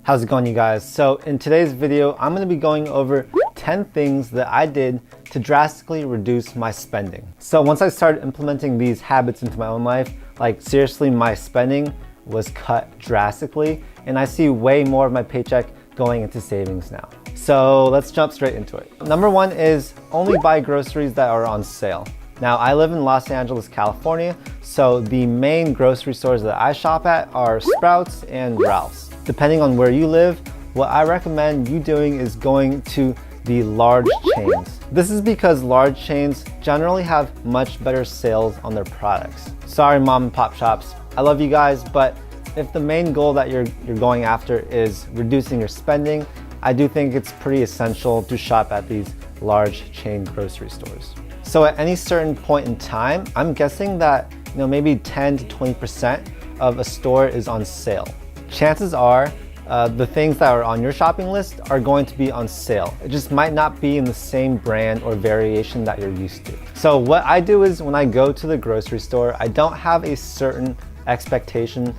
How's it going, you guys? So in today's video, I'm going to be going over 10 things that I did to drastically reduce my spending. So once I started implementing these habits into my own life, like seriously, my spending was cut drastically and I see way more of my paycheck going into savings now. So let's jump straight into it. Number one is only buy groceries that are on sale. Now, I live in Los Angeles, California, so the main grocery stores that I shop at are Sprouts and Ralph's. Depending on where you live, what I recommend you doing is going to the large chains. This is because large chains generally have much better sales on their products. Sorry, mom and pop shops, I love you guys, but if the main goal that you're going after is reducing your spending, I do think it's pretty essential to shop at these large chain grocery stores. So at any certain point in time, I'm guessing that maybe 10 to 20% of a store is on sale. Chances are the things that are on your shopping list are going to be on sale. It just might not be in the same brand or variation that you're used to. So what I do is when I go to the grocery store, I don't have a certain expectation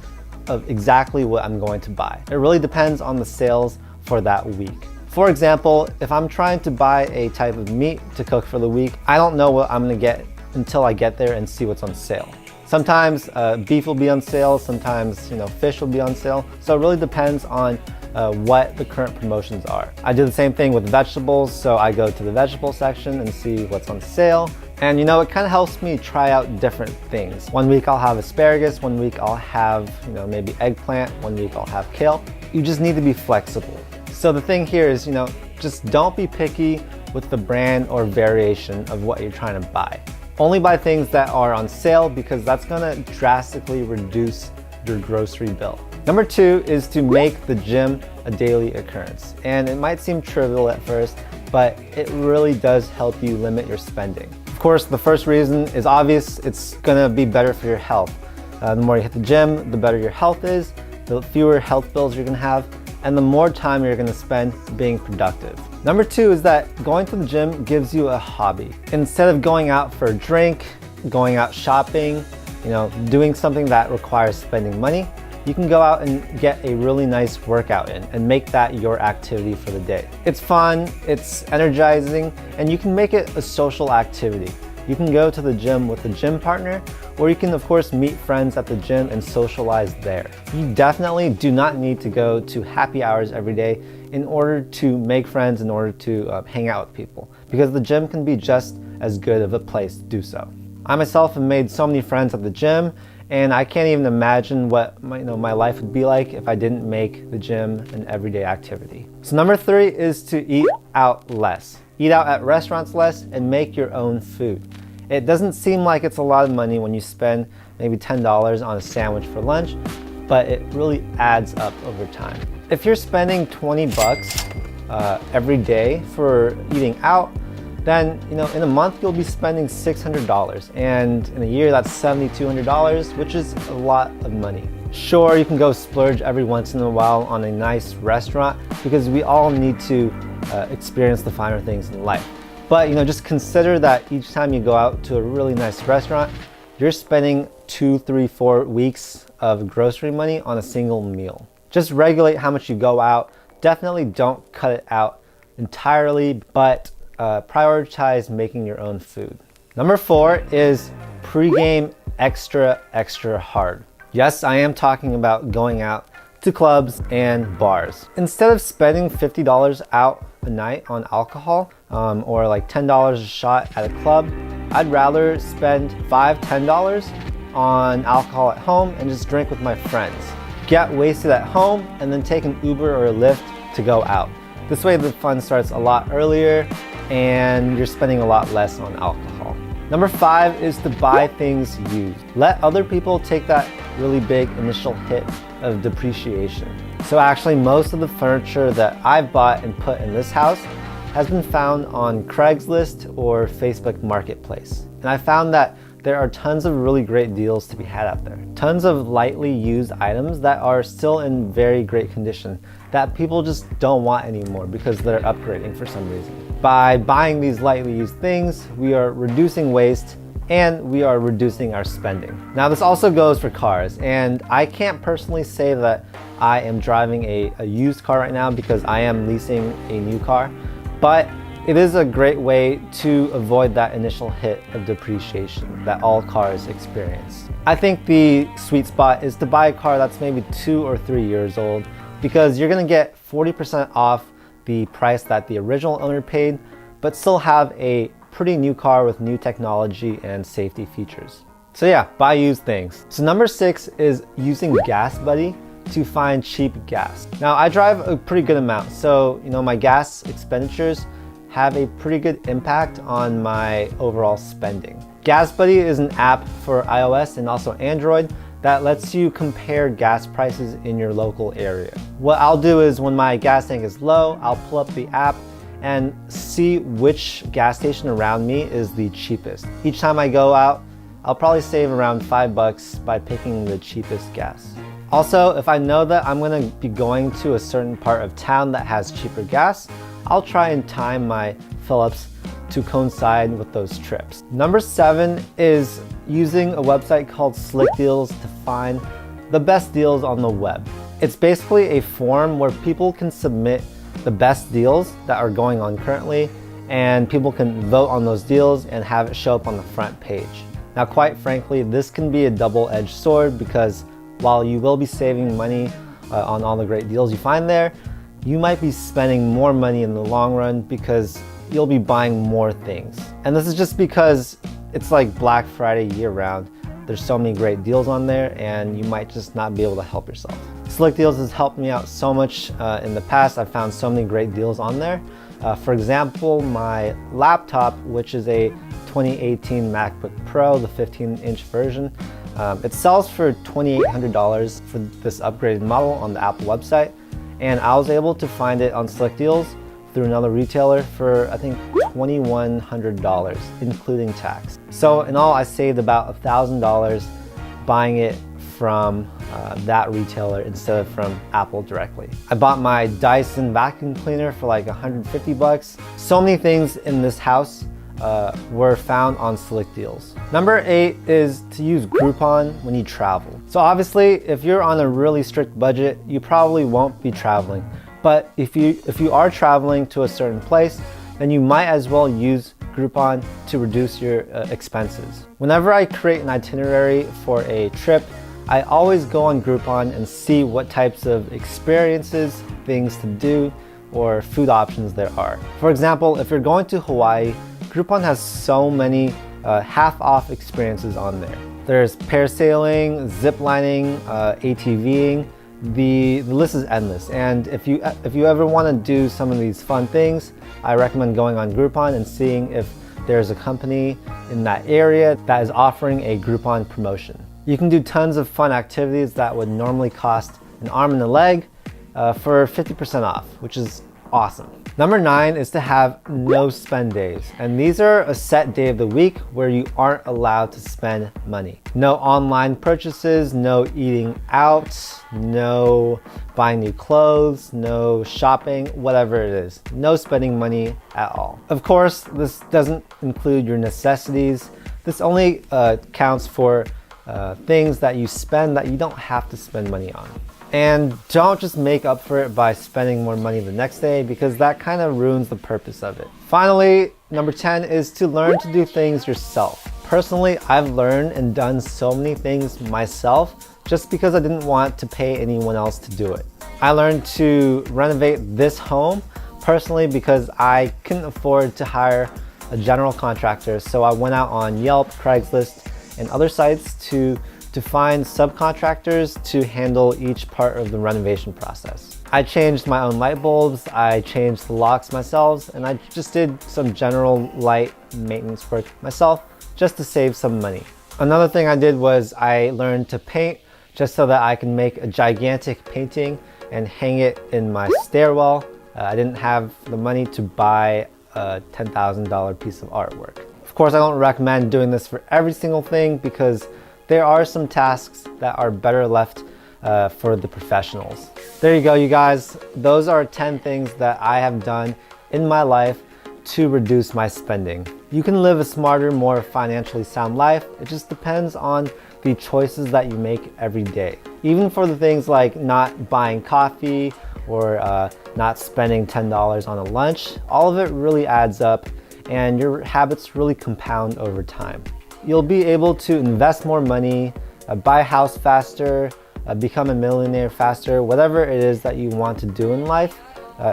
of exactly what I'm going to buy. It really depends on the sales for that week. For example, if I'm trying to buy a type of meat to cook for the week, I don't know what I'm gonna get until I get there and see what's on sale. Sometimes beef will be on sale, sometimes fish will be on sale. So it really depends on what the current promotions are. I do the same thing with vegetables, so I go to the vegetable section and see what's on sale. And it kind of helps me try out different things. One week I'll have asparagus, one week I'll have maybe eggplant, one week I'll have kale. You just need to be flexible. So the thing here is, just don't be picky with the brand or variation of what you're trying to buy. Only buy things that are on sale because that's gonna drastically reduce your grocery bill. Number two is to make the gym a daily occurrence. And it might seem trivial at first, but it really does help you limit your spending. Of course, the first reason is obvious. It's gonna be better for your health. The more you hit the gym, the better your health is, the fewer health bills you're gonna have, and the more time you're gonna spend being productive. Number two is that going to the gym gives you a hobby. Instead of going out for a drink, going out shopping, doing something that requires spending money, you can go out and get a really nice workout in and make that your activity for the day. It's fun, it's energizing, and you can make it a social activity. You can go to the gym with a gym partner, or you can of course meet friends at the gym and socialize there. You definitely do not need to go to happy hours every day in order to make friends, in order to hang out with people, because the gym can be just as good of a place to do so. I myself have made so many friends at the gym, and I can't even imagine what my life would be like if I didn't make the gym an everyday activity. So number three is to eat out less. Eat out at restaurants less and make your own food. It doesn't seem like it's a lot of money when you spend maybe $10 on a sandwich for lunch, but it really adds up over time. If you're spending 20 bucks every day for eating out, then in a month you'll be spending $600, and in a year that's $7,200, which is a lot of money. Sure, you can go splurge every once in a while on a nice restaurant because we all need to experience the finer things in life. But just consider that each time you go out to a really nice restaurant, you're spending 2, 3, 4 weeks of grocery money on a single meal. Just regulate how much you go out. Definitely don't cut it out entirely, but prioritize making your own food. Number four is pregame extra hard. Yes, I am talking about going out to clubs and bars. Instead of spending $50 out a night on alcohol, or like $10 a shot at a club, I'd rather spend $5, $10 on alcohol at home and just drink with my friends. Get wasted at home and then take an Uber or a Lyft to go out. This way the fun starts a lot earlier and you're spending a lot less on alcohol. Number five is to buy things used. Let other people take that really big initial hit of depreciation. So actually most of the furniture that I've bought and put in this house has been found on Craigslist or Facebook Marketplace. And I found that there are tons of really great deals to be had out there. Tons of lightly used items that are still in very great condition that people just don't want anymore because they're upgrading for some reason. By buying these lightly used things, we are reducing waste and we are reducing our spending. Now this also goes for cars, and I can't personally say that I am driving a used car right now because I am leasing a new car, but it is a great way to avoid that initial hit of depreciation that all cars experience. I think the sweet spot is to buy a car that's maybe 2 or 3 years old, because you're gonna get 40% off the price that the original owner paid, but still have a pretty new car with new technology and safety features. So yeah, buy used things. So number 6 is using GasBuddy to find cheap gas. Now I drive a pretty good amount, so my gas expenditures have a pretty good impact on my overall spending. GasBuddy is an app for iOS and also Android that lets you compare gas prices in your local area. What I'll do is when my gas tank is low, I'll pull up the app and see which gas station around me is the cheapest. Each time I go out, I'll probably save around $5 by picking the cheapest gas. Also, if I know that I'm gonna be going to a certain part of town that has cheaper gas, I'll try and time my fill-ups to coincide with those trips. Number 7 is using a website called Slickdeals to find the best deals on the web. It's basically a forum where people can submit the best deals that are going on currently, and people can vote on those deals and have it show up on the front page. Now, quite frankly, this can be a double-edged sword, because while you will be saving money on all the great deals you find there, you might be spending more money in the long run because you'll be buying more things. And this is just because it's like Black Friday year round. There's so many great deals on there, and you might just not be able to help yourself. Slickdeals has helped me out so much in the past. I've found so many great deals on there. For example, my laptop, which is a 2018 MacBook Pro, the 15-inch version, it sells for $2,800 for this upgraded model on the Apple website. And I was able to find it on Slickdeals through another retailer for, I think, $2,100, including tax. So in all, I saved about $1,000 buying it from that retailer instead of from Apple directly. I bought my Dyson vacuum cleaner for like $150. So many things in this house were found on Slickdeals. Number 8 is to use Groupon when you travel. So obviously, if you're on a really strict budget, you probably won't be traveling. But if you are traveling to a certain place, then you might as well use Groupon to reduce your expenses. Whenever I create an itinerary for a trip, I always go on Groupon and see what types of experiences, things to do, or food options there are. For example, if you're going to Hawaii, Groupon has so many half-off experiences on there. There's parasailing, zip lining, ATVing. The list is endless. And if you ever want to do some of these fun things, I recommend going on Groupon and seeing if there's a company in that area that is offering a Groupon promotion. You can do tons of fun activities that would normally cost an arm and a leg for 50% off, which is awesome. Number 9 is to have no spend days. And these are a set day of the week where you aren't allowed to spend money. No online purchases, no eating out, no buying new clothes, no shopping, whatever it is. No spending money at all. Of course, this doesn't include your necessities. This only counts for things that you spend that you don't have to spend money on. And don't just make up for it by spending more money the next day, because that kind of ruins the purpose of it. Finally, number 10 is to learn to do things yourself. Personally, I've learned and done so many things myself just because I didn't want to pay anyone else to do it. I learned to renovate this home personally because I couldn't afford to hire a general contractor, so I went out on Yelp, Craigslist, and other sites to find subcontractors to handle each part of the renovation process. I changed my own light bulbs, I changed the locks myself, and I just did some general light maintenance work myself just to save some money. Another thing I did was I learned to paint just so that I can make a gigantic painting and hang it in my stairwell. I didn't have the money to buy a $10,000 piece of artwork. Of course, I don't recommend doing this for every single thing because there are some tasks that are better left for the professionals. There you go, you guys. Those are 10 things that I have done in my life to reduce my spending. You can live a smarter, more financially sound life. It just depends on the choices that you make every day. Even for the things like not buying coffee or not spending $10 on a lunch, all of it really adds up and your habits really compound over time. You'll be able to invest more money, buy a house faster, become a millionaire faster, whatever it is that you want to do in life.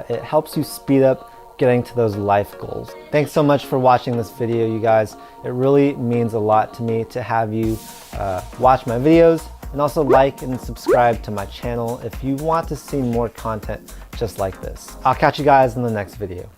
It helps you speed up getting to those life goals. Thanks so much for watching this video, you guys. It really means a lot to me to have you watch my videos, and also like and subscribe to my channel if you want to see more content just like this. I'll catch you guys in the next video.